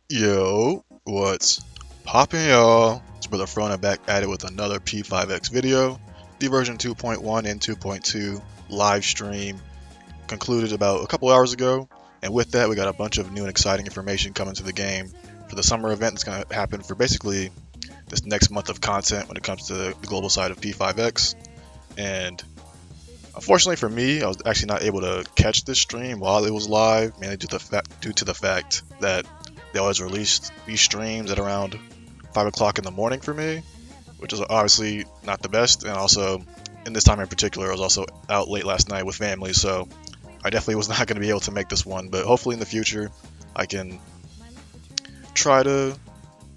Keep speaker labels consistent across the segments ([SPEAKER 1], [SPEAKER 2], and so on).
[SPEAKER 1] Yo, what's poppin', y'all? It's Brother Frona back at it with another P5X video. The version 2.1 and 2.2 live stream concluded about a couple hours ago, and with that, we got a bunch of new and exciting information coming to the game for the summer event that's going to happen for basically this next month of content when it comes to the global side of P5X. And unfortunately for me, I was actually not able to catch this stream while it was live, mainly due to the fact that they always release these streams at around 5 o'clock in the morning for me, which is obviously not the best. And also, in this time in particular, I was also out late last night with family, so I definitely was not going to be able to make this one. But hopefully in the future, I can try to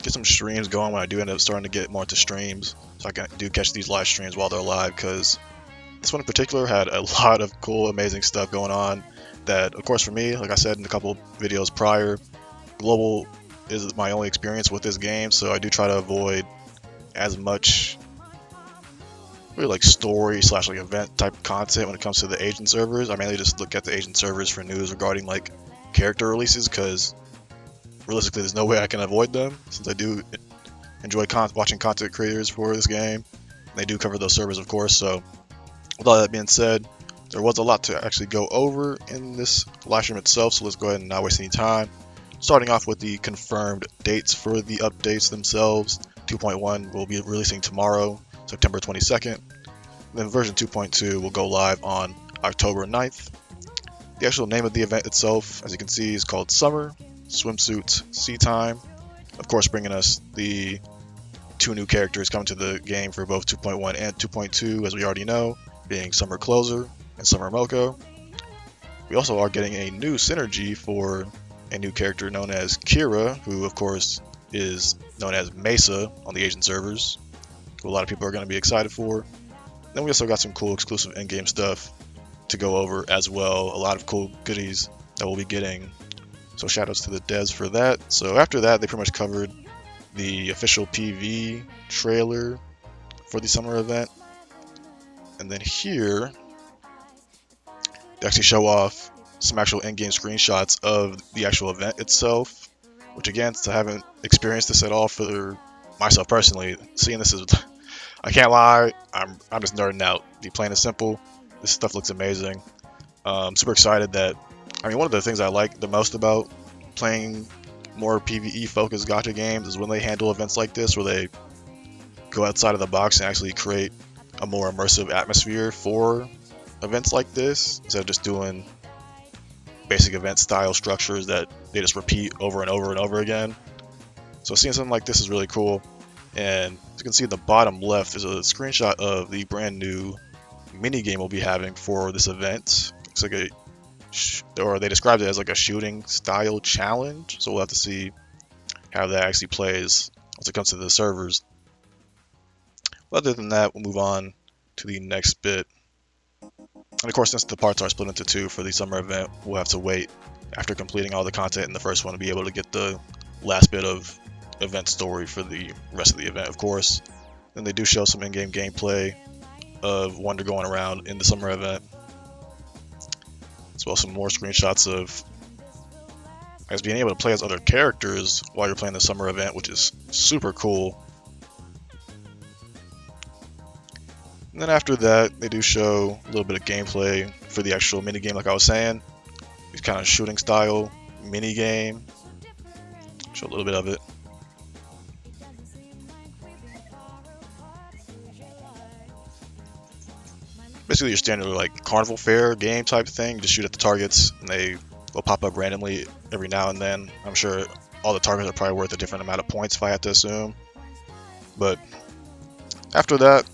[SPEAKER 1] get some streams going when I do end up starting to get more into streams, so I can do catch these live streams while they're live, because this one in particular had a lot of cool, amazing stuff going on that, of course, for me, like I said in a couple videos prior, global is my only experience with this game, so I do try to avoid as much really like story slash like event type content when it comes to the Asian servers. I mainly just look at the Asian servers for news regarding like character releases, because realistically there's no way I can avoid them, since I do enjoy watching content creators for this game. They do cover those servers, of course. So with all that being said, there was a lot to actually go over in this live stream itself, so let's go ahead and not waste any time. Starting off with the confirmed dates for the updates themselves. 2.1 will be releasing tomorrow, September 22nd. Then version 2.2 will go live on October 9th. The actual name of the event itself, as you can see, is called Summer Swimsuit Sea Time. Of course, bringing us the two new characters coming to the game for both 2.1 and 2.2, as we already know, being S.Closer and S.Moko. We also are getting a new synergy for a new character known as Kira, who of course is known as Messa on the Asian servers, who a lot of people are going to be excited for. Then we also got some cool exclusive in-game stuff to go over as well, a lot of cool goodies that we'll be getting, so shoutouts to the devs for that. So after that, they pretty much covered the official PV trailer for the summer event, and then here they actually show off some actual in-game screenshots of the actual event itself, which again, I haven't experienced this at all for myself personally. Seeing this is, I can't lie, I'm just nerding out. The plain and simple, this stuff looks amazing. Super excited that, I mean, one of the things I like the most about playing more PvE focused gacha games is when they handle events like this, where they go outside of the box and actually create a more immersive atmosphere for events like this, instead of just doing basic event style structures that they just repeat over and over and over again. So seeing something like this is really cool. And as you can see in the bottom left, there's a screenshot of the brand new mini game we'll be having for this event. Looks like or they described it as like a shooting style challenge. So we'll have to see how that actually plays once it comes to the servers. But other than that, we'll move on to the next bit. And of course, since the parts are split into two for the summer event, we'll have to wait after completing all the content in the first one to be able to get the last bit of event story for the rest of the event, of course. Then they do show some in-game gameplay of Wonder going around in the summer event, as well as some more screenshots of, I guess, being able to play as other characters while you're playing the summer event, which is super cool. And then after that, they do show a little bit of gameplay for the actual minigame, like I was saying. This kind of shooting style minigame. Show a little bit of it. Basically your standard like carnival fair game type thing. You just shoot at the targets and they will pop up randomly every now and then. I'm sure all the targets are probably worth a different amount of points, if I had to assume. But after that,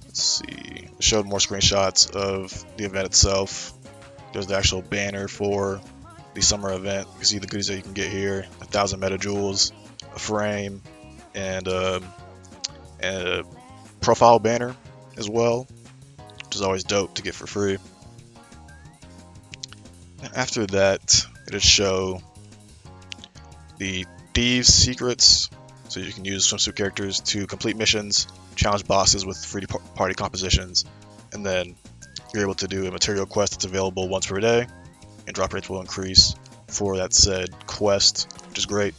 [SPEAKER 1] let's see, it showed more screenshots of the event itself. There's the actual banner for the summer event. You can see the goodies that you can get here: 1,000 metajoules, a frame, and a profile banner as well, which is always dope to get for free. And after that, it'll show the Thieves' Secrets, so you can use swimsuit characters to complete missions, challenge bosses with free party compositions, and then you're able to do a material quest that's available once per day, and drop rates will increase for that said quest, which which is great.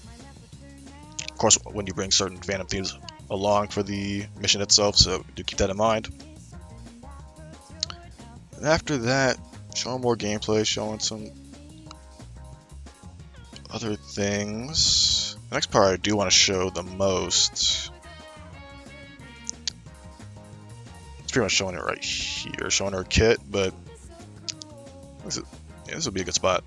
[SPEAKER 1] Of course, when you bring certain fandom themes along for the mission itself, so do keep that in mind. And after that, showing more gameplay, showing some other things. The next part I do want to show the most. It's pretty much showing it right here, showing her kit, but this will be a good spot.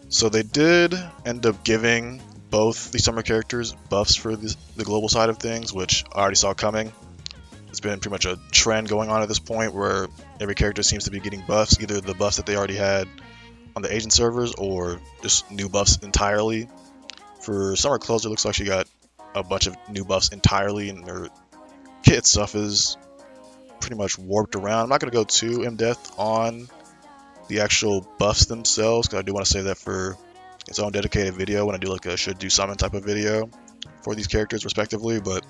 [SPEAKER 1] So they did end up giving both the summer characters buffs for the global side of things, which I already saw coming. It's been pretty much a trend going on at this point where every character seems to be getting buffs, either the buffs that they already had on the Asian servers or just new buffs entirely. For Summer Closer, it looks like she got a bunch of new buffs entirely, and their kit stuff is pretty much warped around. I'm not going to go too in-depth on the actual buffs themselves, because I do want to save that for its own dedicated video when I do like a should do summon type of video for these characters respectively. But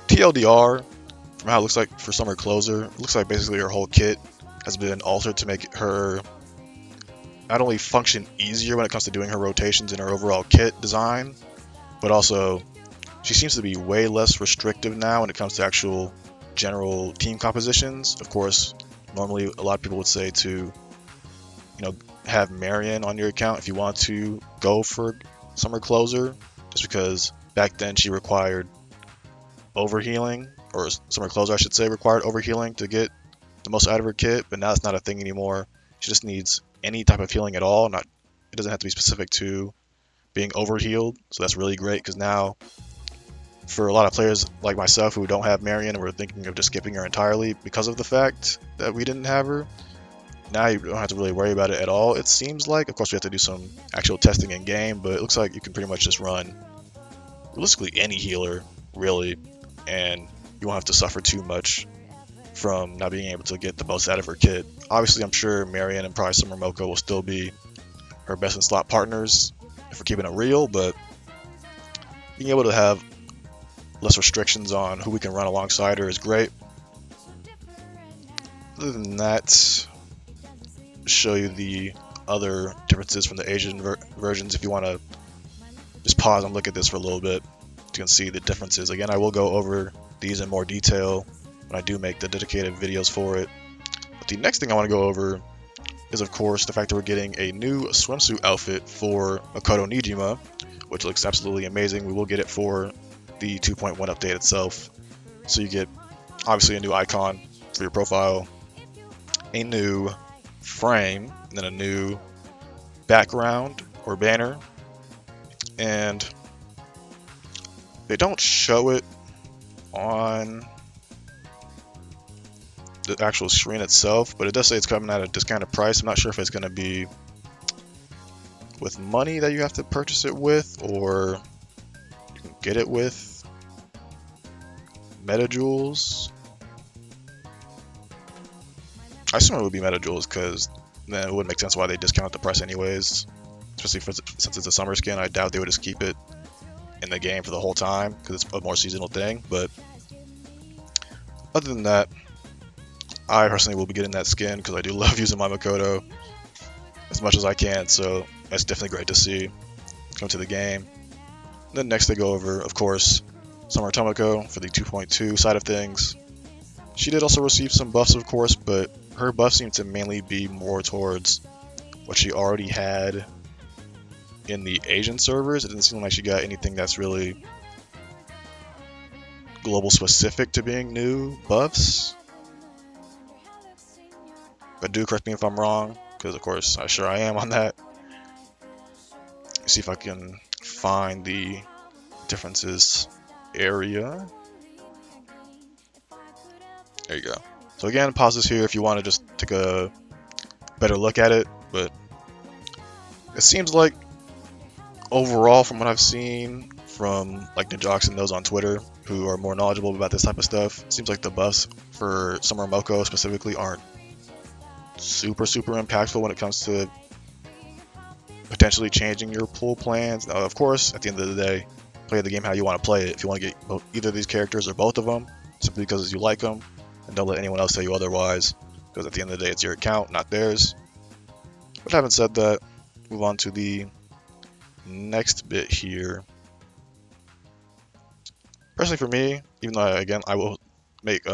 [SPEAKER 1] TLDR, from how it looks like for Summer Closer, it looks like basically her whole kit has been altered to make her not only function easier when it comes to doing her rotations in her overall kit design, but also she seems to be way less restrictive now when it comes to actual general team compositions. Of course, normally a lot of people would say to, have Marion on your account if you want to go for Summer Closer, just because back then she required overhealing, or Summer Closer I should say required overhealing to get the most out of her kit, but now it's not a thing anymore. She just needs any type of healing at all. It doesn't have to be specific to being overhealed, so that's really great, because now for a lot of players like myself who don't have Marion and we're thinking of just skipping her entirely because of the fact that we didn't have her, now you don't have to really worry about it at all, it seems like. Of course, we have to do some actual testing in game, but it looks like you can pretty much just run realistically any healer, really, and you won't have to suffer too much from not being able to get the most out of her kit. Obviously, I'm sure Marion and probably S.Moko will still be her best in slot partners if we're keeping it real, but being able to have less restrictions on who we can run alongside her is great. Other than that, show you the other differences from the Asian versions. If you want to just pause and look at this for a little bit, you can see the differences. Again, I will go over these in more detail when I do make the dedicated videos for it. But the next thing I want to go over is, of course, the fact that we're getting a new swimsuit outfit for Makoto Niijima, which looks absolutely amazing. We will get it for the 2.1 update itself. So you get, obviously, a new icon for your profile, a new frame, and then a new background or banner. And they don't show it on the actual screen itself, but it does say it's coming at a discounted price. I'm not sure if it's going to be with money that you have to purchase it with, or you can get it with Metajewels. I assume it would be Metajewels, because then it wouldn't make sense why they discount the price anyways, especially since it's a summer skin. I doubt they would just keep it in the game for the whole time, because it's a more seasonal thing. But other than that, I personally will be getting that skin because I do love using my Makoto as much as I can, so that's definitely great to see come to the game. Then next they go over, of course, Summer Tomoko for the 2.2 side of things. She did also receive some buffs, of course, but her buffs seem to mainly be more towards what she already had in the Asian servers. It didn't seem like she got anything that's really global specific to being new buffs. But do correct me if I'm wrong, because of course I sure I am on that. Let's see if I can find the differences area. There you go. So again, pause this here if you want to just take a better look at it, but it seems like overall, from what I've seen from like Nijox and those on Twitter who are more knowledgeable about this type of stuff, it seems like the buffs for Summer Moko specifically aren't super impactful when it comes to potentially changing your pool plans. Now, of course, at the end of the day, play the game how you want to play it. If you want to get either of these characters or both of them, simply because you like them, and don't let anyone else tell you otherwise, because at the end of the day, it's your account, not theirs. But having said that, move on to the next bit here, personally for me, even though again I will make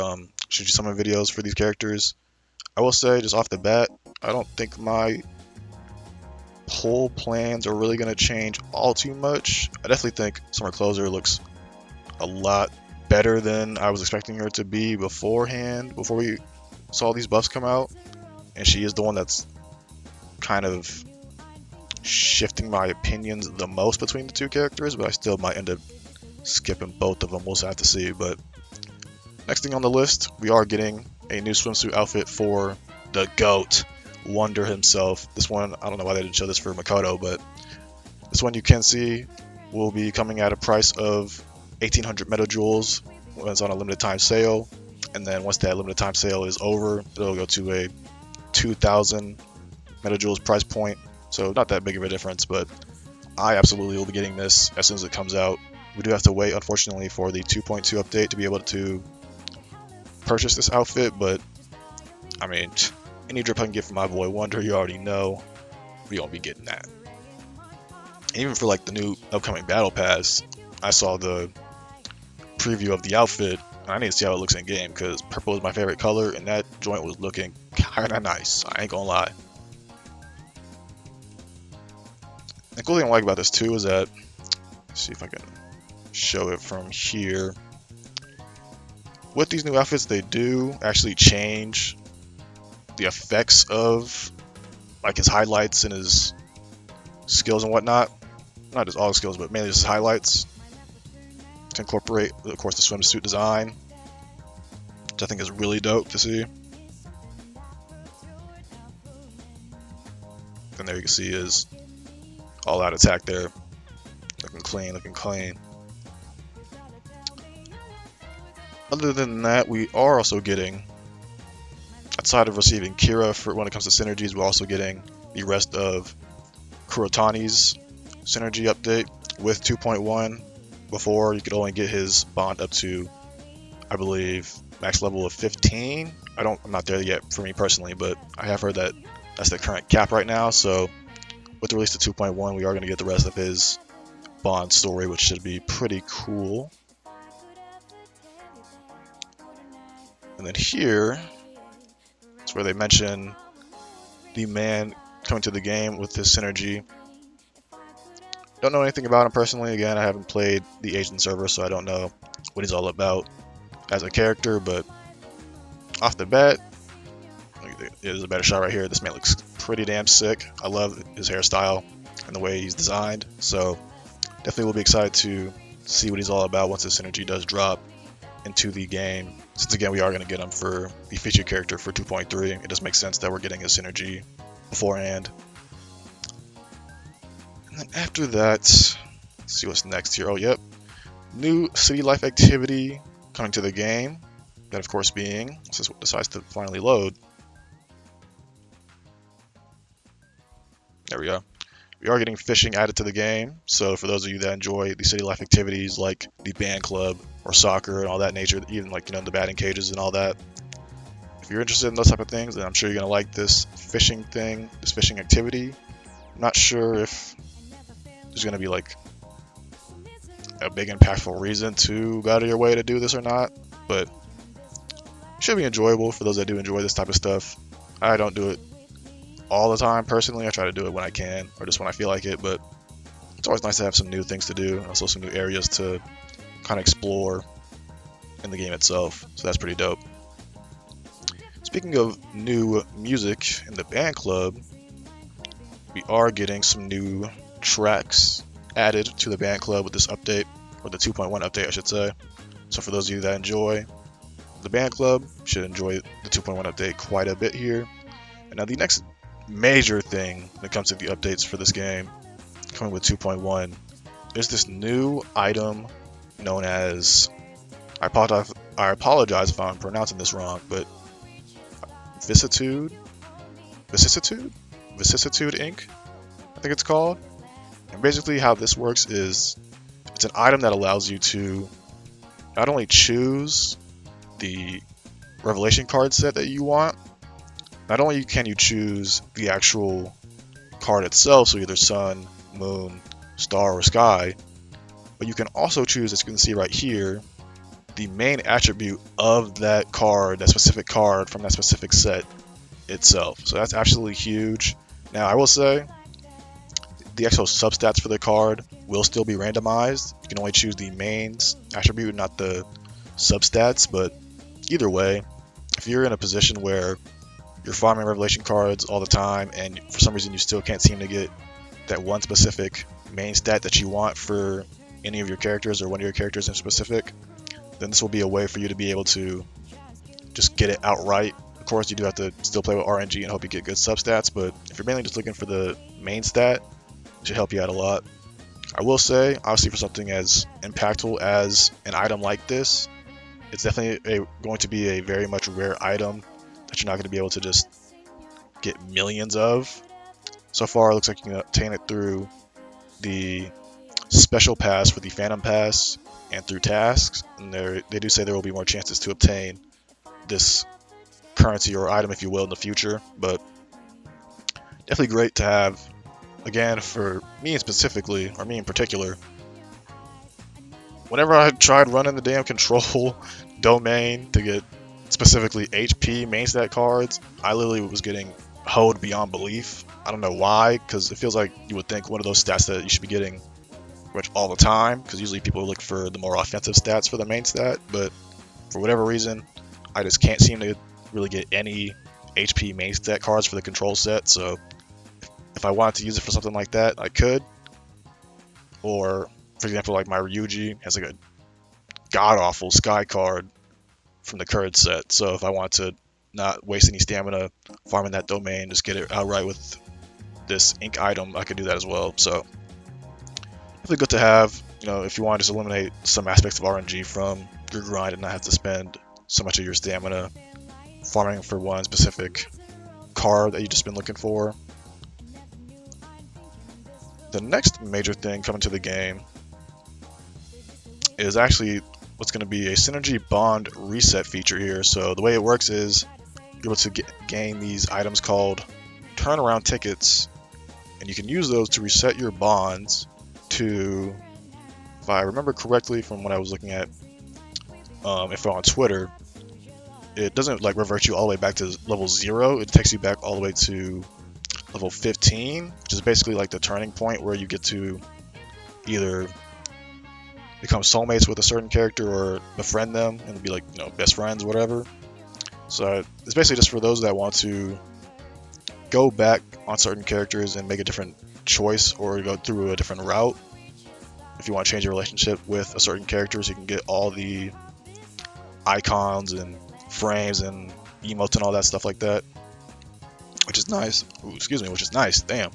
[SPEAKER 1] shoot you summon videos for these characters, I will say just off the bat, I don't think my pull plans are really going to change all too much. I definitely think S.Closer looks a lot better than I was expecting her to be beforehand, before we saw these buffs come out, and she is the one that's kind of shifting my opinions the most between the two characters, but I still might end up skipping both of them. We'll have to see. But next thing on the list, we are getting a new swimsuit outfit for the GOAT, Wonder himself. This one, I don't know why they didn't show this for Makoto, but this one you can see will be coming at a price of 1,800 metajoules when it's on a limited time sale, and then once that limited time sale is over, it'll go to a 2,000 metajoules price point. So not that big of a difference, but I absolutely will be getting this as soon as it comes out. We do have to wait, unfortunately, for the 2.2 update to be able to purchase this outfit, but I mean, any drip I can get from my boy Wonder, you already know we gonna be getting that. Even for like the new upcoming battle pass, I saw the preview of the outfit, and I need to see how it looks in game, because purple is my favorite color, and that joint was looking kinda nice, I ain't gonna lie. The cool thing I like about this too is that, let's see if I can show it from here. With these new outfits, they do actually change the effects of like his highlights and his skills and whatnot. Not just all his skills, but mainly just his highlights, to incorporate, of course, the swimsuit design, which I think is really dope to see. And there you can see his all-out attack there, looking clean, looking clean. Other than that, we are also getting, outside of receiving Kira for when it comes to synergies, we're also getting the rest of Kurotani's synergy update with 2.1. Before, you could only get his bond up to, I believe, max level of 15. I'm not there yet for me personally, but I have heard that that's the current cap right now. So with the release of 2.1, we are going to get the rest of his bond story, which should be pretty cool. And then here, it's where they mention the man coming to the game with his synergy. Don't know anything about him personally. Again, I haven't played the Asian server, so I don't know what he's all about as a character, but off the bat, there's a better shot right here. This man looks pretty damn sick. I love his hairstyle and the way he's designed, so definitely will be excited to see what he's all about once the synergy does drop into the game. Since again, we are going to get him for the featured character for 2.3, it does make sense that we're getting his synergy beforehand. And then after that, let's see what's next here. Oh, yep. New city life activity coming to the game. That, of course, being, this is what decides to finally load. There we go. We are getting fishing added to the game. So for those of you that enjoy the city life activities like the band club or soccer and all that nature, even like, the batting cages and all that, if you're interested in those type of things, then I'm sure you're going to like this fishing thing, this fishing activity. I'm not sure if there's going to be like a big impactful reason to go out of your way to do this or not, but it should be enjoyable for those that do enjoy this type of stuff. I don't do it all the time personally. I try to do it when I can, or just when I feel like it, but it's always nice to have some new things to do and also some new areas to kind of explore in the game itself, so that's pretty dope. Speaking of new music in the band club, we are getting some new tracks added to the band club with this update, or the 2.1 update I should say. So for those of you that enjoy the band club, should enjoy the 2.1 update quite a bit here. And now the next major thing when it comes to the updates for this game, coming with 2.1, there's this new item known as, I apologize if I'm pronouncing this wrong, but Vicissitude Ink, I think it's called. And basically how this works is, it's an item that allows you to not only choose the revelation card set that you want, not only can you choose the actual card itself, so either sun, moon, star, or sky. But you can also choose, as you can see right here, the main attribute of that card, that specific card from that specific set itself. So that's absolutely huge. Now I will say, the actual substats for the card will still be randomized. You can only choose the mains attribute, not the substats, but either way, if you're in a position where you're farming revelation cards all the time and for some reason you still can't seem to get that one specific main stat that you want for any of your characters or one of your characters in specific, then this will be a way for you to be able to just get it outright. Of course, you do have to still play with RNG and hope you get good substats, but if you're mainly just looking for the main stat, it should help you out a lot. I will say, obviously, for something as impactful as an item like this, it's definitely going to be a very much rare item that you're not going to be able to just get millions of. So far, it looks like you can obtain it through the special pass for the Phantom Pass and through tasks. And they do say there will be more chances to obtain this currency or item, if you will, in the future. But definitely great to have. Again, for me specifically, or me in particular, whenever I tried running the damn control domain to get specifically HP main stat cards, I literally was getting hoed beyond belief. I don't know why, because it feels like you would think one of those stats that you should be getting pretty much all the time, because usually people look for the more offensive stats for the main stat, but for whatever reason, I just can't seem to really get any HP main stat cards for the control set. So if I wanted to use it for something like that, I could. Or, for example, like my Ryuji has like a god-awful sky card from the current set. So if I want to not waste any stamina farming that domain, just get it outright with this ink item, I could do that as well. So definitely good to have, if you want to just eliminate some aspects of RNG from your grind and not have to spend so much of your stamina farming for one specific card that you've just been looking for. The next major thing coming to the game is actually what's going to be a synergy bond reset feature here. So the way it works is you're able to gain these items called turnaround tickets, and you can use those to reset your bonds to, if I remember correctly from what I was looking at info on Twitter, it doesn't like revert you all the way back to level 0. It takes you back all the way to level 15, which is basically like the turning point where you get to either become soulmates with a certain character or befriend them and be like, best friends, whatever. So it's basically just for those that want to go back on certain characters and make a different choice or go through a different route. If you want to change your relationship with a certain character, so you can get all the icons and frames and emotes and all that stuff like that, which is nice. Ooh, excuse me, which is nice. Damn.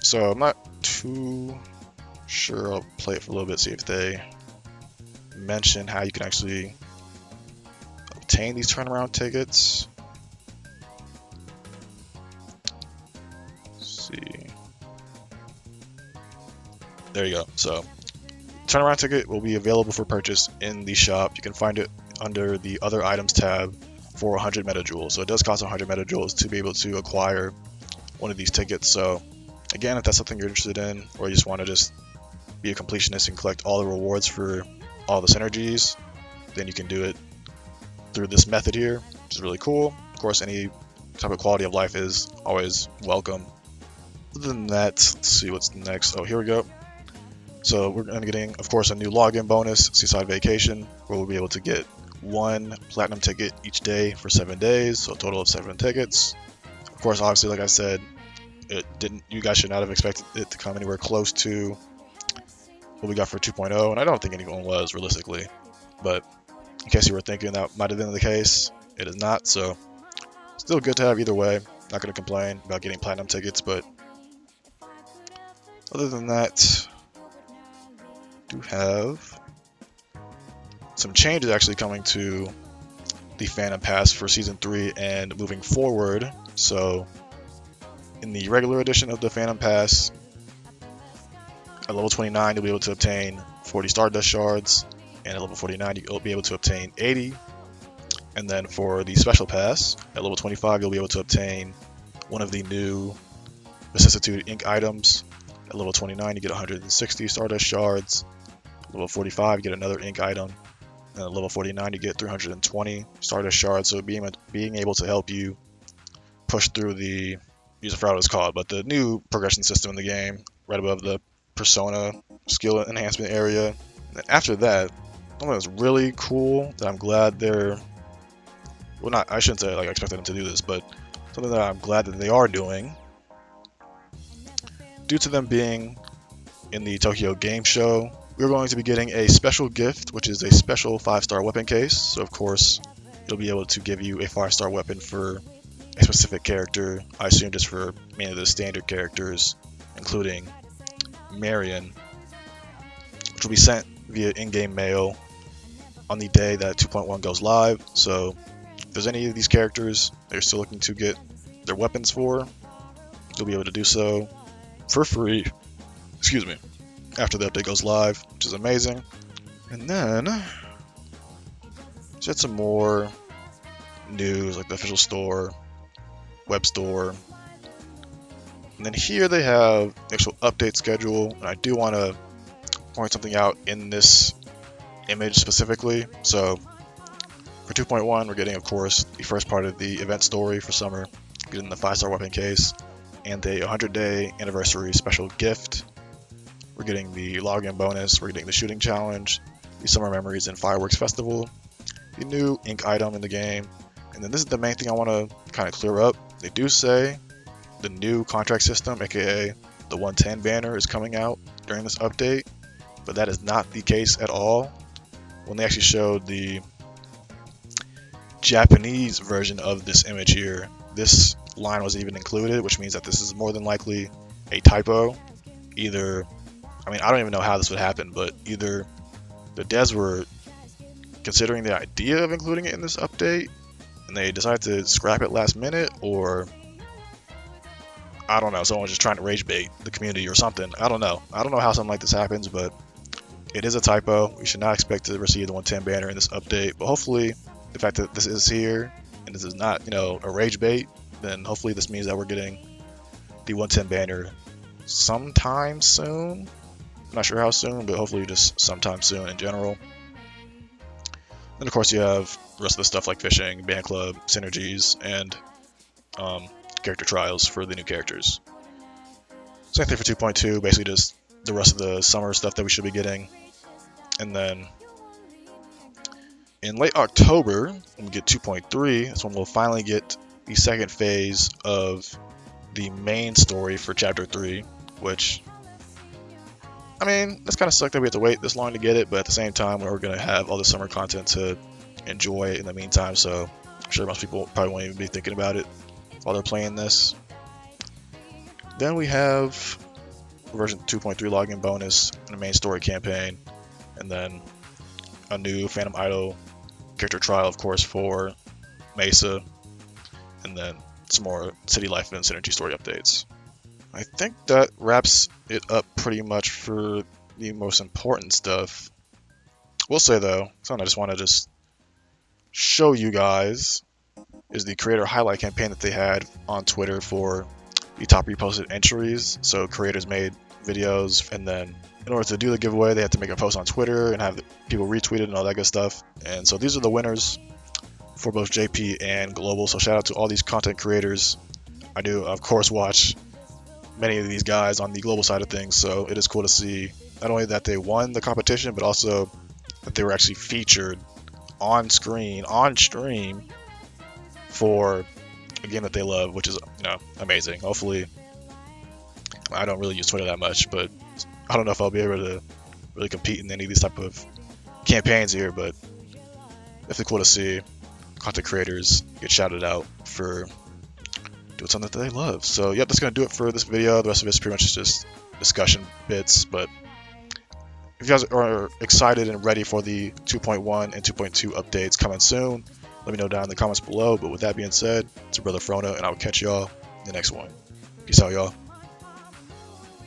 [SPEAKER 1] So I'm not too sure. I'll play it for a little bit, see if they mention how you can actually obtain these turnaround tickets. Let's see. There you go. So turnaround ticket will be available for purchase in the shop. You can find it under the other items tab for 100 metajoules. So it does cost 100 metajoules to be able to acquire one of these tickets. So again, if that's something you're interested in, or you just want to just be a completionist and collect all the rewards for all the synergies, then you can do it through this method here, which is really cool. Of course, any type of quality of life is always welcome. Other than that, let's see what's next. Oh, here we go. So we're going to be getting, of course, a new login bonus, Seaside Vacation, where we'll be able to get 1 platinum ticket each day for 7 days, so a total of 7 tickets. Of course, obviously, like I said, you guys should not have expected it to come anywhere close to what we got for 2.0, and I don't think anyone was, realistically. But in case you were thinking that might have been the case, it is not, so still good to have either way. Not going to complain about getting platinum tickets, but other than that, do have some changes actually coming to the Phantom Pass for Season 3 and moving forward. So in the regular edition of the Phantom Pass, at level 29 you'll be able to obtain 40 Stardust Shards, and at level 49 you'll be able to obtain 80. And then for the Special Pass, at level 25 you'll be able to obtain one of the new Vicissitude Ink items, At level 29, you get 160 Stardust Shards. Level 45, you get another ink item. And at level 49, you get 320 Stardust Shards. So being able to help you push through the, I forgot what it's called, but the new progression system in the game, right above the Persona skill enhancement area. And after that, something that's really cool that I'm glad they're, well, not, I shouldn't say like I expected them to do this, but something that I'm glad that they are doing, due to them being in the Tokyo Game Show, we're going to be getting a special gift, which is a special 5-star weapon case. So of course, it'll be able to give you a 5-star weapon for a specific character. I assume just for mainly the standard characters, including Marion, which will be sent via in-game mail on the day that 2.1 goes live. So if there's any of these characters that you're still looking to get their weapons for, you'll be able to do so for free. Excuse me. After the update goes live, which is amazing. And then just some more news, like the official store, web store. And then here they have the actual update schedule. And I do want to point something out in this image specifically. So for 2.1, we're getting, of course, the first part of the event story for summer, getting the 5-star weapon case, and a 100-day anniversary special gift. We're getting the login bonus, we're getting the shooting challenge, the summer memories and fireworks festival, the new ink item in the game, and then this is the main thing I want to kind of clear up. They do say the new contract system, aka the 110 banner, is coming out during this update, but that is not the case at all. When they actually showed the Japanese version of this image here, this line was even included, which means that this is more than likely a typo. Either, I mean, I don't even know how this would happen, but either the devs were considering the idea of including it in this update and they decided to scrap it last minute, or I don't know, someone's just trying to rage bait the community or something. I don't know how something like this happens, but it is a typo. We should not expect to receive the 110 banner in this update, but hopefully the fact that this is here and this is not, you know, a rage bait, then hopefully this means that we're getting the 110 banner sometime soon. I'm not sure how soon, but hopefully just sometime soon in general. Then of course you have the rest of the stuff like fishing, band club, synergies, and character trials for the new characters. Same thing for 2.2, basically just the rest of the summer stuff that we should be getting. And then in late October, when we get 2.3, that's when we'll finally get the second phase of the main story for Chapter 3, which, I mean, it's kind of sucked that we have to wait this long to get it, but at the same time, we're going to have all the summer content to enjoy in the meantime, so I'm sure most people probably won't even be thinking about it while they're playing this. Then we have version 2.3 login bonus and the main story campaign, and then a new Phantom Idol character trial, of course, for Messa, and then some more city life and synergy story updates. I think that wraps it up pretty much for the most important stuff. We'll say though, something I just want to just show you guys is the creator highlight campaign that they had on Twitter for the top reposted entries. So creators made videos, and then in order to do the giveaway, they had to make a post on Twitter and have people retweet it and all that good stuff. And so these are the winners for both JP and Global. So shout out to all these content creators. I do, of course, watch many of these guys on the global side of things. So it is cool to see not only that they won the competition, but also that they were actually featured on screen, on stream for a game that they love, which is, you know, amazing. Hopefully, I don't really use Twitter that much, but I don't know if I'll be able to really compete in any of these type of campaigns here, but it's cool to see content creators get shouted out for doing something that they love. So yep, that's going to do it for this video. The rest of it's pretty much just discussion bits, but if you guys are excited and ready for the 2.1 and 2.2 updates coming soon, let me know down in the comments below. But with that being said, it's your brother Frono, and I will catch y'all in the next one. Peace out, y'all.